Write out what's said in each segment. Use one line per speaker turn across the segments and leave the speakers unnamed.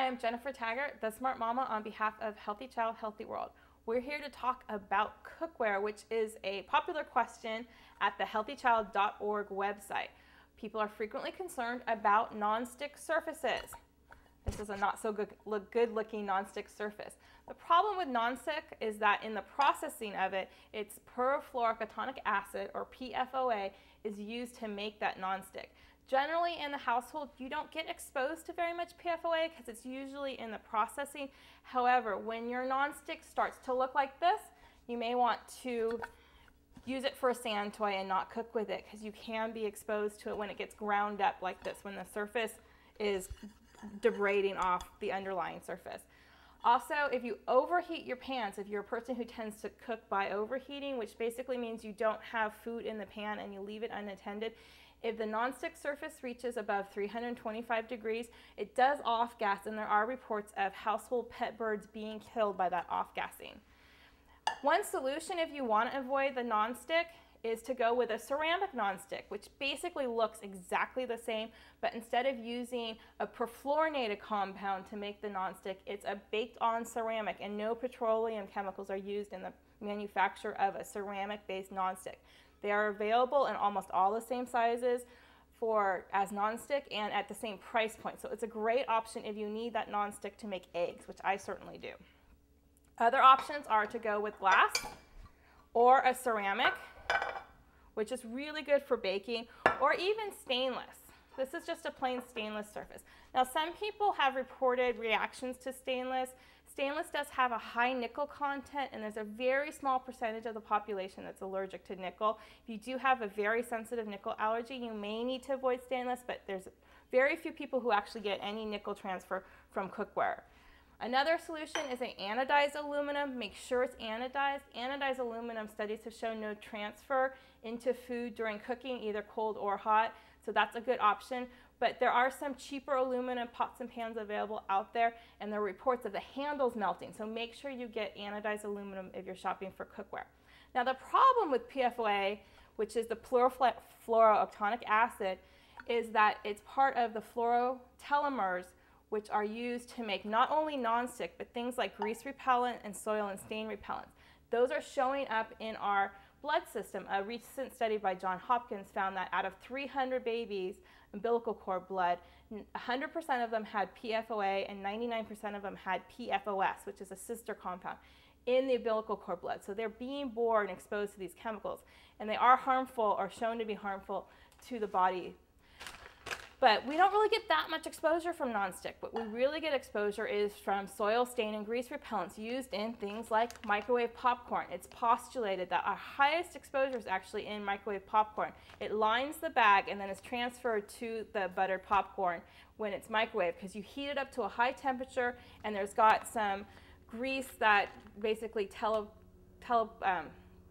Hi, I'm Jennifer Taggart, the Smart Mama on behalf of Healthy Child, Healthy World. We're here to talk about cookware, which is a popular question at the healthychild.org website. People are frequently concerned about nonstick surfaces. This is a not so good looking nonstick surface. The problem with nonstick is that in the processing of it, its perfluoroalkyl acid, or PFOA, is used to make that nonstick. Generally in the household, you don't get exposed to very much PFOA because it's usually in the processing. However, when your nonstick starts to look like this, you may want to use it for a sand toy and not cook with it, because you can be exposed to it when it gets ground up like this, when the surface is degrading off the underlying surface. Also, if you overheat your pans, if you're a person who tends to cook by overheating, which basically means you don't have food in the pan and you leave it unattended, if the nonstick surface reaches above 325 degrees, it does off-gas, and there are reports of household pet birds being killed by that off-gassing. One solution if you want to avoid the nonstick is to go with a ceramic nonstick, which basically looks exactly the same, but instead of using a perfluorinated compound to make the nonstick, it's a baked-on ceramic, and no petroleum chemicals are used in the manufacture of a ceramic-based nonstick. They are available in almost all the same sizes as nonstick and at the same price point. So it's a great option if you need that nonstick to make eggs, which I certainly do. Other options are to go with glass or a ceramic, which is really good for baking, or even stainless. This is just a plain stainless surface. Now, some people have reported reactions to stainless. Stainless does have a high nickel content, and there's a very small percentage of the population that's allergic to nickel. If you do have a very sensitive nickel allergy, you may need to avoid stainless, but there's very few people who actually get any nickel transfer from cookware. Another solution is an anodized aluminum. Make sure it's anodized. Anodized aluminum studies have shown no transfer into food during cooking, either cold or hot, so that's a good option. But there are some cheaper aluminum pots and pans available out there, and there are reports of the handles melting, so make sure you get anodized aluminum if you're shopping for cookware. Now, the problem with PFOA, which is the perfluoroalkyl acid, is that it's part of the fluorotelomeres, which are used to make not only nonstick, but things like grease repellent and soil and stain repellents. Those are showing up in our blood system. A recent study by Johns Hopkins found that out of 300 babies' umbilical cord blood, 100% of them had PFOA and 99% of them had PFOS, which is a sister compound, in the umbilical cord blood. So they're being born exposed to these chemicals, and they are harmful or shown to be harmful to the body. But we don't really get that much exposure from nonstick. What we really get exposure is from soil, stain, and grease repellents used in things like microwave popcorn. It's postulated that our highest exposure is actually in microwave popcorn. It lines the bag and then is transferred to the buttered popcorn when it's microwaved, because you heat it up to a high temperature, and there's got some grease that basically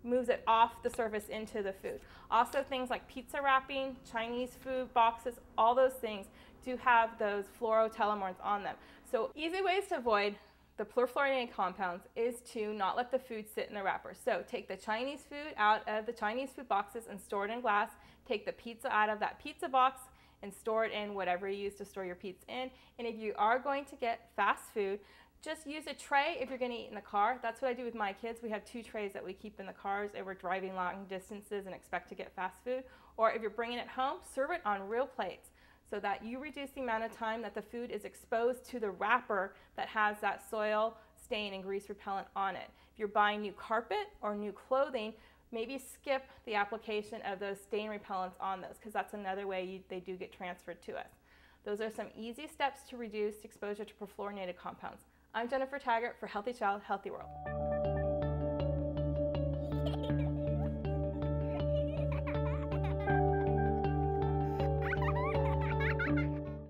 moves it off the surface into the food. Also, things like pizza wrapping, Chinese food boxes, all those things do have those fluorotelomeres on them. So easy ways to avoid the perfluorinated compounds is to not let the food sit in the wrapper. So take the Chinese food out of the Chinese food boxes and store it in glass. Take the pizza out of that pizza box and store it in whatever you use to store your pizza in. And if you are going to get fast food, just use a tray if you're going to eat in the car. That's what I do with my kids. We have 2 trays that we keep in the cars if we're driving long distances and expect to get fast food. Or if you're bringing it home, serve it on real plates so that you reduce the amount of time that the food is exposed to the wrapper that has that soil, stain, and grease repellent on it. If you're buying new carpet or new clothing, maybe skip the application of those stain repellents on those, because that's another way they do get transferred to us. Those are some easy steps to reduce exposure to perfluorinated compounds. I'm Jennifer Taggart for Healthy Child, Healthy World.